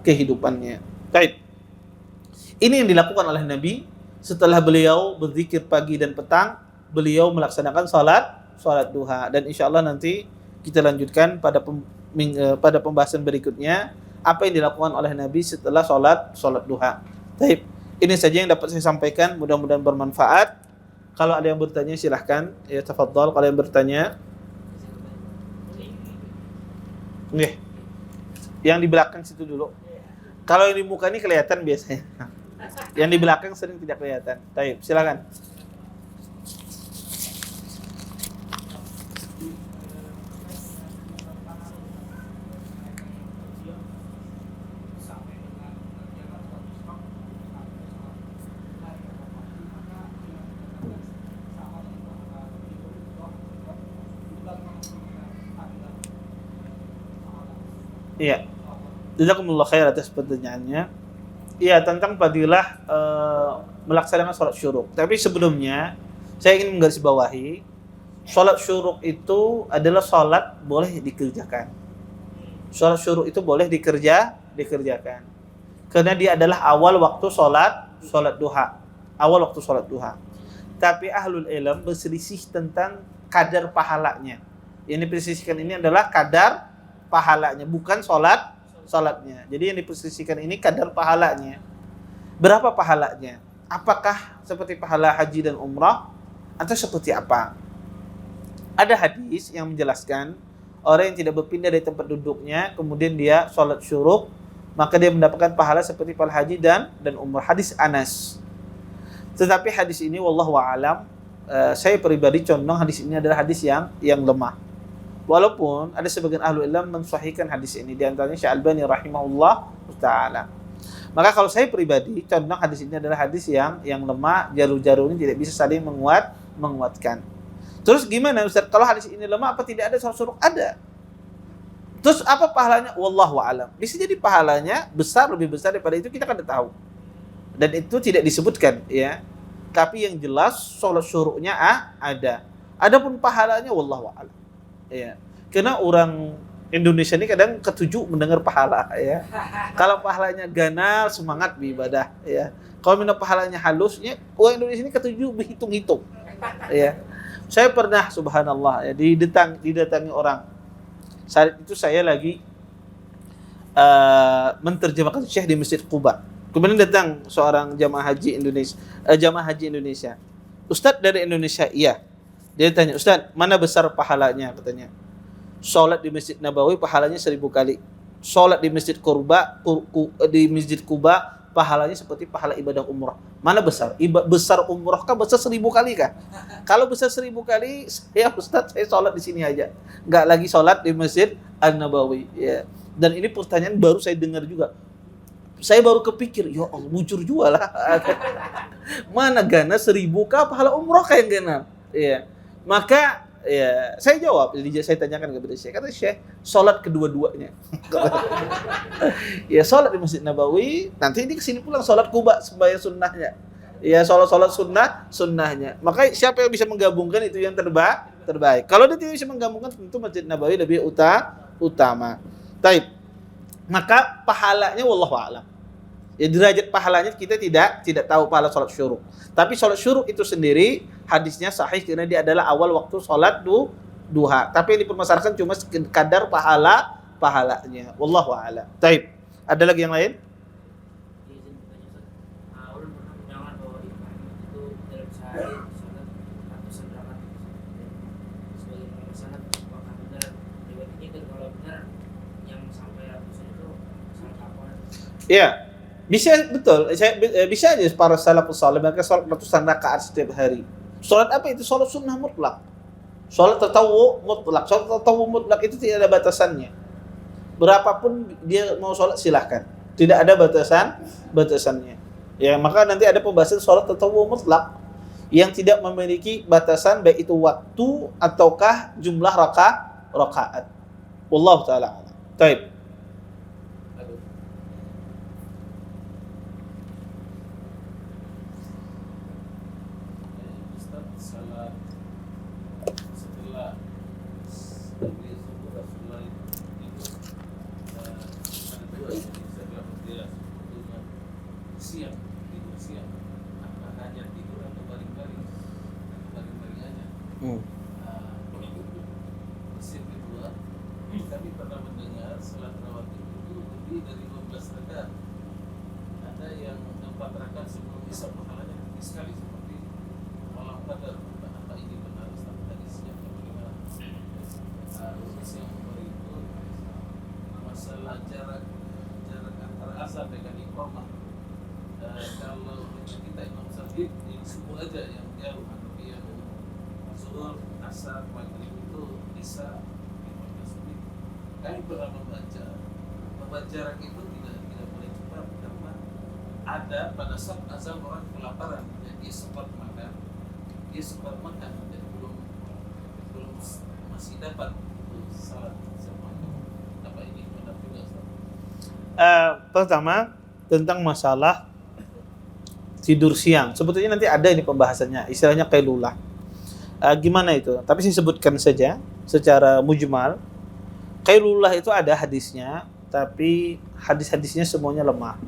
kehidupannya. Baik. Ini yang dilakukan oleh Nabi setelah beliau berzikir pagi dan petang, beliau melaksanakan salat duha. Dan insya Allah nanti kita lanjutkan pada pembahasan berikutnya apa yang dilakukan oleh Nabi setelah salat duha. Baik, ini saja yang dapat saya sampaikan, mudah-mudahan bermanfaat. Kalau ada yang bertanya silahkan, ya tafadhal. Kalau yang bertanya, nih, yang di belakang situ dulu. Kalau yang di muka ini kelihatan biasanya. Yang di belakang sering tidak kelihatan. Baik, silakan. Iya. Jazakumullah khair atas pertanyaannya. Iya, tentang fadilah melaksanakan sholat syuruk. Tapi sebelumnya saya ingin menggarisbawahi, sholat syuruk itu adalah sholat boleh dikerjakan. Sholat syuruk itu boleh dikerjakan. Karena dia adalah awal waktu sholat duha. Awal waktu sholat duha. Tapi ahlul ilm berselisih tentang kadar pahalanya. Yang diperselisihkan ini adalah kadar pahalanya, bukan sholatnya. Jadi yang diperselisihkan ini kadar pahalanya. Berapa pahalanya? Apakah seperti pahala haji dan umrah atau seperti apa? Ada hadis yang menjelaskan orang yang tidak berpindah dari tempat duduknya kemudian dia sholat syuruk, maka dia mendapatkan pahala seperti pahala haji dan umrah. Hadis Anas. Tetapi hadis ini wallahu a'lam, saya pribadi condong hadis ini adalah hadis yang lemah. Walaupun ada sebagian ahlu ilm mensahihkan hadis ini, di antaranya Syekh Albani rahimahullah taala. Maka kalau saya pribadi condong hadis ini adalah hadis yang lemah, jalur-jalur ini tidak bisa saling menguatkan. Terus gimana Ustaz? Kalau hadis ini lemah, apa tidak ada sholat syuruk? Ada. Terus apa pahalanya? Wallahu a'lam. Bisa jadi pahalanya besar, lebih besar daripada itu, kita kan tahu. Dan itu tidak disebutkan, ya. Tapi yang jelas sholat syuruknya ada. Adapun pahalanya wallahu a'lam. Ya. Karena orang Indonesia ini kadang ketujuh mendengar pahala, ya. Kalau pahalanya ganal, semangat beribadah, ya. Kalau minta pahalanya halus, ya, orang Indonesia ini ketujuh berhitung-hitung, ya. Saya pernah subhanallah, ya, didatangi orang. Saat itu saya lagi menterjemahkan Syekh di Masjid Quba. Kemudian datang seorang jamaah haji Indonesia. Ustadz dari Indonesia, iya. Dia tanya, Ustaz, mana besar pahalanya? Katanya, sholat di Masjid Nabawi pahalanya 1000 kali. Sholat di Masjid Quba pahalanya seperti pahala ibadah umrah. Mana besar? Besar umrah kah? Besar 1000 kali kah? Kalau besar 1000 kali, ya Ustaz, saya sholat di sini aja. Nggak lagi sholat di Masjid An-Nabawi. Ya. Dan ini pertanyaan baru saya dengar juga. Saya baru kepikir, ya Allah, bujur juga lah. Mana gana 1000 kah pahala umrah kah yang gana? Ya. Maka ya saya jawab, jadi saya tanyakan kepada Syekh, kata Syekh, sholat kedua-duanya. Ya sholat di Masjid Nabawi, nanti ini kesini pulang sholat Quba sembahyang sunnahnya. Ya sholat sunnahnya. Maka siapa yang bisa menggabungkan itu yang terbaik. Kalau dia tidak bisa menggabungkan, tentu Masjid Nabawi lebih utama. Taib. Maka pahalanya wallahu a'lam. Ya derajat pahalanya kita tidak tahu pahala sholat syuruk. Tapi sholat syuruk itu sendiri hadisnya sahih karena dia adalah awal waktu sholat duha. Tapi yang dipermasalahkan cuma kadar pahalanya. Wallahu a'lam. Taib. Ada lagi yang lain? Iya. Bisa, betul. Bisa aja para salafus saleh mereka salat ratusan rakaat setiap hari. Salat apa itu? Salat sunnah mutlak. Salat tatawwu mutlak. Salat tatawwu mutlak itu tidak ada batasannya. Berapapun dia mau salat silahkan. Tidak ada batasannya. Ya, maka nanti ada pembahasan salat tatawwu mutlak yang tidak memiliki batasan baik itu waktu ataukah jumlah rakaat. Wallahu taala a'lam. Baik. siang, tidur siang, apa hanya salat rawatib itu lebih dari 12 rakaat. Ada yang 4 rakaat sebelum isya pahalanya tinggi sekali seperti malam qadar. Apa ini benar Ustaz hadisnya bagaimana? Hadis yang nomor itu masalah jarak antara azan dengan iqamah. Kalau kita Imam Syafi'i ini semua aja yang jauh, tapi yang zuhur, asar, maghrib itu bisa 15 menit. Kami pernah membaca jarak itu tidak boleh cepat karena ada pada saat azan orang kelaparan, jadi dia sempat makan, jadi belum masih dapat salat sama. Apa ini benar juga Ustaz? Pertama tentang masalah tidur siang. Sebetulnya nanti ada ini pembahasannya, istilahnya qailulah. Gimana itu? Tapi saya sebutkan saja secara mujmal. Qailulah itu ada hadisnya, tapi hadis-hadisnya semuanya lemah.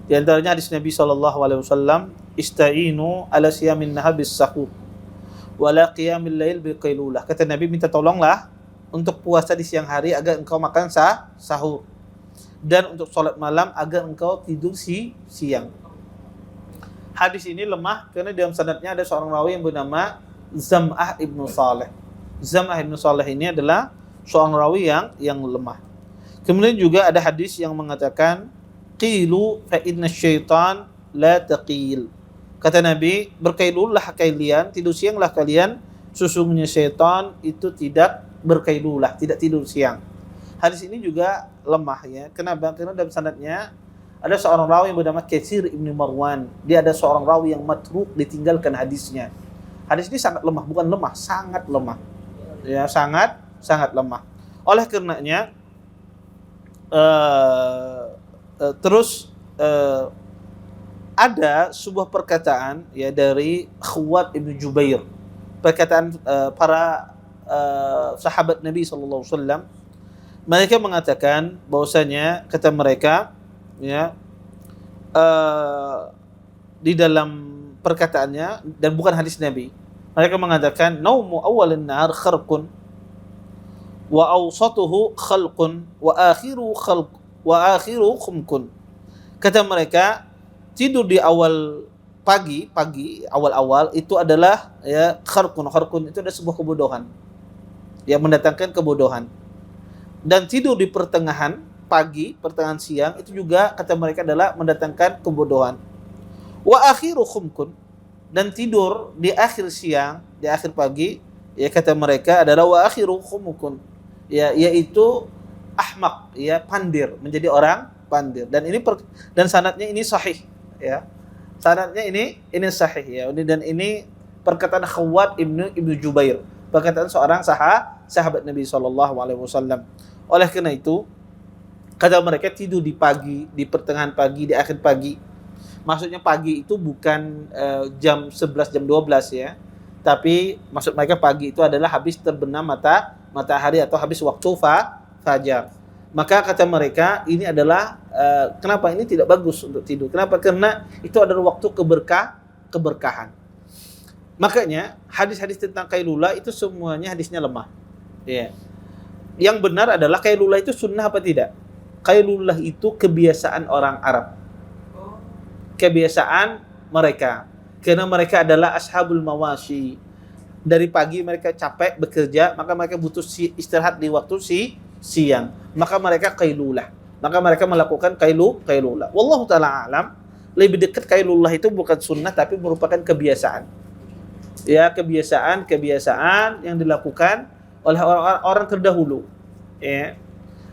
Di antaranya hadis Nabi SAW, "Ista'inu ala siyamin nahar bis sahur, wala qiyamil lail bi qailulah." Kata Nabi, minta tolonglah untuk puasa di siang hari agar engkau makan sahur, dan untuk sholat malam agar engkau tidur siang. Hadis ini lemah karena dalam sanadnya ada seorang rawi yang bernama Zam'ah ibnu Saleh. Zam'ah ibnu Saleh ini adalah seorang rawi yang lemah. Kemudian juga ada hadis yang mengatakan qilu fa inna syaitan la taqil. Kata Nabi, berkailullah kalian, tidur sianglah kalian, sesungguhnya syaitan itu tidak berkailulah, tidak tidur siang. Hadis ini juga lemah ya. Kenapa? Karena dalam sanadnya ada seorang rawi yang bernama Katsir ibnu Marwan. Dia ada seorang rawi yang matruk, ditinggalkan hadisnya. Hadis ini sangat lemah, bukan lemah, sangat lemah. Ya, sangat lemah. Oleh karenanya ada sebuah perkataan ya dari Khuwat ibnu Jubair. Perkataan para sahabat Nabi SAW. Mereka mengatakan bahwasanya kata mereka ya di dalam perkataannya dan bukan hadis Nabi, mereka mengatakan naumu awalin nahar kharqun wa awsatuhu khalqun wa akhiru khumkun. Kata mereka tidur di awal pagi awal itu adalah ya kharqun itu adalah sebuah kebodohan yang mendatangkan kebodohan. Dan tidur di pertengahan siang itu juga kata mereka adalah mendatangkan kebodohan. Wa akhiru khumkun, dan tidur di akhir siang, di akhir pagi, ya kata mereka adalah wa akhiru khumkun, ya yaitu ahmak, ya pandir, menjadi orang pandir. Dan sanadnya ini sahih, ya. Sanadnya ini sahih ya. Dan ini perkataan Khuwat ibnu Jubair, perkataan seorang sahabat Nabi SAW. Oleh karena itu, kata mereka tidur di pagi, di pertengahan pagi, di akhir pagi. Maksudnya pagi itu bukan jam 11, jam 12 ya. Tapi maksud mereka pagi itu adalah habis terbenam matahari atau habis waktu fajar. Maka kata mereka ini adalah kenapa ini tidak bagus untuk tidur? Kenapa? Karena itu adalah waktu keberkahan. Makanya hadis-hadis tentang qailullah itu semuanya hadisnya lemah. Ya. Yang benar adalah qailullah itu sunnah apa tidak? Qailullah itu kebiasaan orang Arab. Kebiasaan mereka. Karena mereka adalah ashabul mawashi. Dari pagi mereka capek bekerja, maka mereka butuh istirahat di waktu siang. Maka mereka qailullah. Maka mereka melakukan qailullah. Wallahu ta'ala alam, lebih dekat qailullah itu bukan sunnah tapi merupakan kebiasaan. Ya, kebiasaan yang dilakukan oleh orang terdahulu. Ya.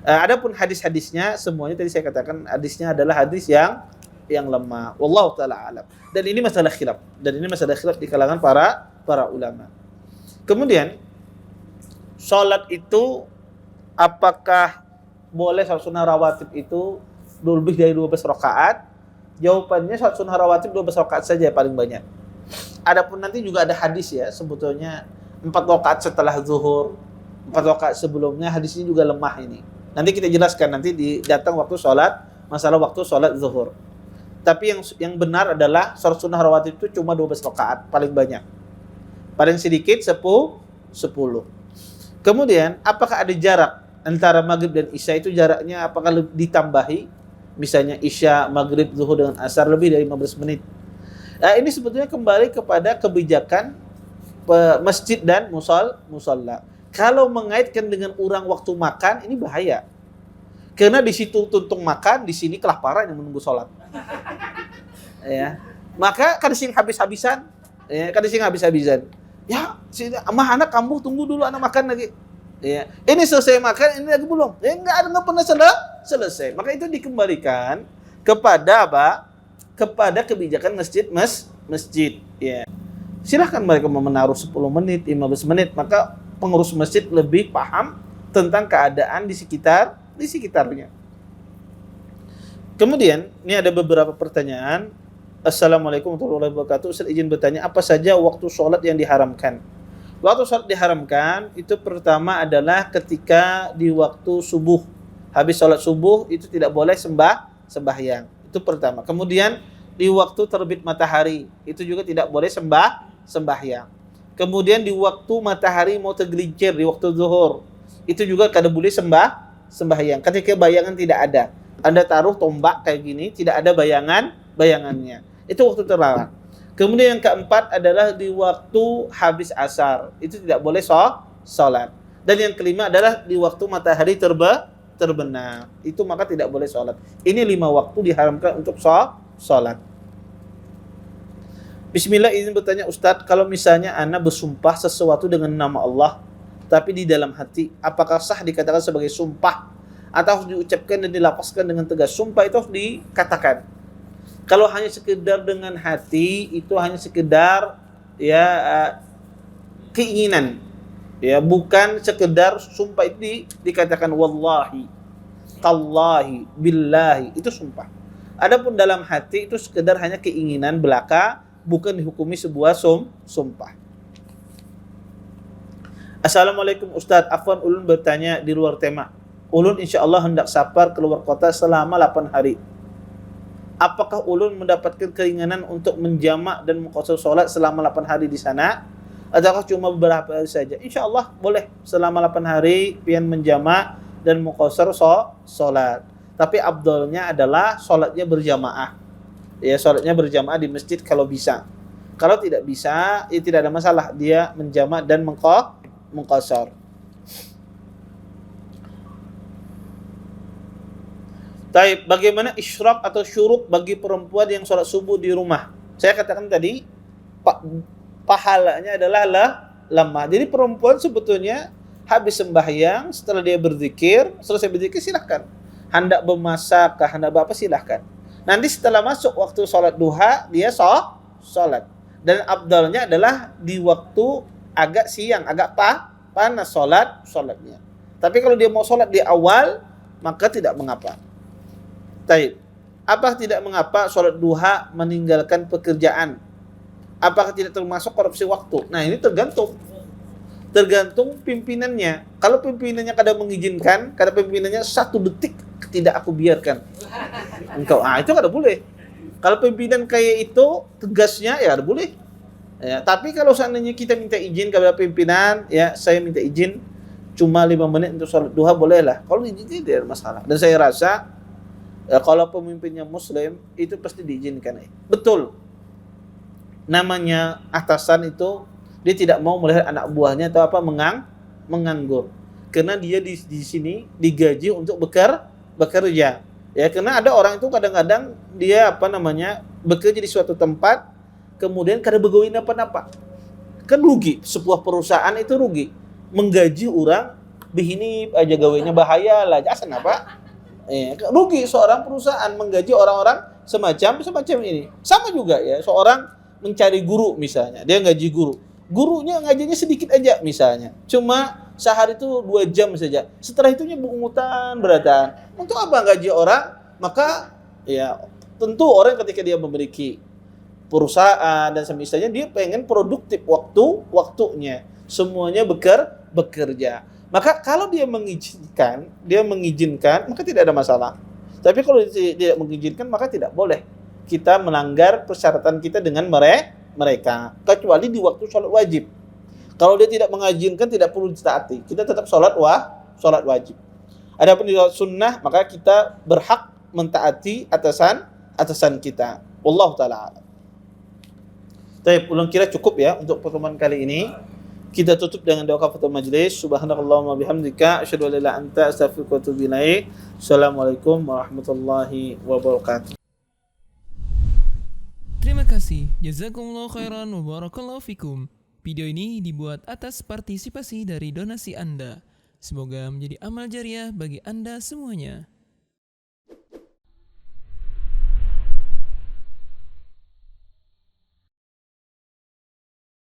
Adapun hadis-hadisnya semuanya tadi saya katakan hadisnya adalah hadis yang lemah. Wallahu taala alam. Dan ini masalah khilaf. Di kalangan para ulama. Kemudian salat itu apakah boleh salat sunnah rawatib itu lebih dari 12 rakaat? Jawabannya salat sunnah rawatib 12 rakaat saja paling banyak. Adapun nanti juga ada hadis ya, sebetulnya 4 rakaat setelah zuhur, 4 rakaat sebelumnya, hadis ini juga lemah ini. Nanti kita jelaskan nanti datang waktu sholat, masalah waktu sholat zuhur. Tapi yang benar adalah sholat sunnah rawatib itu cuma 12 rakaat paling banyak. Paling sedikit 10. Kemudian apakah ada jarak antara maghrib dan isya itu jaraknya apakah ditambahi? Misalnya isya, maghrib, zuhur dengan asar lebih dari 15 menit. Nah, ini sebetulnya kembali kepada kebijakan masjid dan musalla. Kalau mengaitkan dengan orang waktu makan, ini bahaya. Karena di situ tuntung makan, di sini kelaparan yang menunggu sholat. Ya. Maka kadang habis-habisan, Ya, mah anak kamu tunggu dulu anak makan lagi. Ya. Ini selesai makan, ini lagi belum. Ya enggak pernah selesai. Maka itu dikembalikan kepada apa? Kepada kebijakan masjid. Ya. Silahkan mereka mau menaruh 10 menit, 15 menit, maka pengurus masjid lebih paham tentang keadaan di sekitarnya. Kemudian, ini ada beberapa pertanyaan. Assalamualaikum warahmatullahi wabarakatuh. Ustaz izin bertanya, apa saja waktu sholat yang diharamkan? Waktu sholat diharamkan, itu pertama adalah ketika di waktu subuh. Habis sholat subuh, itu tidak boleh sembahyang. Itu pertama. Kemudian, di waktu terbit matahari, itu juga tidak boleh sembahyang. Kemudian di waktu matahari mau tergelincir di waktu zuhur, itu juga kada boleh sembahyang. Ketika bayangan tidak ada, Anda taruh tombak kayak gini, tidak ada bayangannya, itu waktu terlarang. Kemudian yang keempat adalah di waktu habis asar, itu tidak boleh sholat. Dan yang kelima adalah di waktu matahari terbenam, itu maka tidak boleh sholat. Ini 5 waktu diharamkan untuk sholat. Bismillah, izin bertanya Ustadz, kalau misalnya ana bersumpah sesuatu dengan nama Allah, tapi di dalam hati, apakah sah dikatakan sebagai sumpah? Atau harus diucapkan dan dilapaskan dengan tegas? Sumpah itu harus dikatakan. Kalau hanya sekedar dengan hati, itu hanya sekedar keinginan. Ya, bukan sekedar sumpah itu dikatakan wallahi, tallahi, billahi, itu sumpah. Adapun dalam hati itu sekedar hanya keinginan belaka, bukan dihukumi sebuah sumpah. Assalamualaikum Ustadz, afwan ulun bertanya di luar tema. Ulun insya Allah hendak safar keluar kota selama 8 hari. Apakah ulun mendapatkan keringanan untuk menjamak dan mengqashar sholat selama 8 hari di sana? Ataukah cuma beberapa hari saja? Insya Allah boleh selama 8 hari pian menjamak dan mengqashar sholat. Tapi afdalnya adalah sholatnya berjamaah. Ya, sholatnya berjamaah di masjid kalau bisa. Kalau tidak bisa, ya tidak ada masalah. Dia menjamak dan mengqashar. Taib, bagaimana isyraq atau syuruk bagi perempuan yang sholat subuh di rumah? Saya katakan tadi, pahalanya adalah lemah. Jadi perempuan sebetulnya habis sembahyang, setelah dia berzikir, selesai berzikir silahkan. Hendak bermasak, hendak apa silahkan. Nanti setelah masuk waktu sholat duha, dia sholat. Dan abdalnya adalah di waktu agak siang, agak panas sholatnya. Tapi kalau dia mau sholat di awal, maka tidak mengapa. Taib. Apa tidak mengapa sholat duha meninggalkan pekerjaan? Apakah tidak termasuk korupsi waktu? Nah, ini tergantung pimpinannya. Kalau pimpinannya kadang mengizinkan, kadang pimpinannya 1 detik tidak aku biarkan engkau, itu kada boleh. Kalau pimpinan kayak itu tegasnya ya ada boleh. Ya, tapi kalau seandainya kita minta izin kepada pimpinan, ya saya minta izin cuma 5 menit untuk sholat duha, bolehlah. Kalau izin tidak ada masalah. Dan saya rasa kalau pemimpinnya muslim itu pasti diizinkan. Betul. Namanya atasan itu dia tidak mau melihat anak buahnya atau apa menganggur. Karena dia di sini digaji untuk bekerja. Ya, karena ada orang itu kadang-kadang dia bekerja di suatu tempat, kemudian kada begawi apa-apa. Kan rugi, sebuah perusahaan itu rugi. Menggaji orang begini aja gawainya bahaya lah, jasan apa? Rugi seorang perusahaan menggaji orang-orang semacam ini. Sama juga ya, seorang mencari guru misalnya, dia gaji guru. Gurunya ngajinya sedikit aja misalnya. Cuma sehari itu 2 jam saja. Setelah itunya pungutan beratan. Untuk apa gaji orang? Maka ya tentu orang ketika dia memiliki perusahaan dan semisalnya, dia pengen produktif waktunya. Semuanya bekerja. Maka kalau dia mengizinkan, maka tidak ada masalah. Tapi kalau dia tidak mengizinkan, maka tidak boleh kita melanggar persyaratan kita dengan mereka. Kecuali di waktu sholat wajib. Kalau dia tidak mengizinkan, tidak perlu ditaati. Kita tetap sholat wajib. Adapun di luar sunnah, maka kita berhak mentaati atasan kita. Wallahu taala a'lam. Baik, ulang kira cukup ya untuk pertemuan kali ini. Kita tutup dengan doa kafaratul majlis. Subhanakallahumma bihamdika asyhadu an la ilaha illa anta astaghfiruka wa atubu ilaik. Assalamualaikum warahmatullahi wabarakatuh. Terima kasih. Jazakumullah khairan wa barakallahu fikum. Video ini dibuat atas partisipasi dari donasi Anda. Semoga menjadi amal jariah bagi Anda semuanya.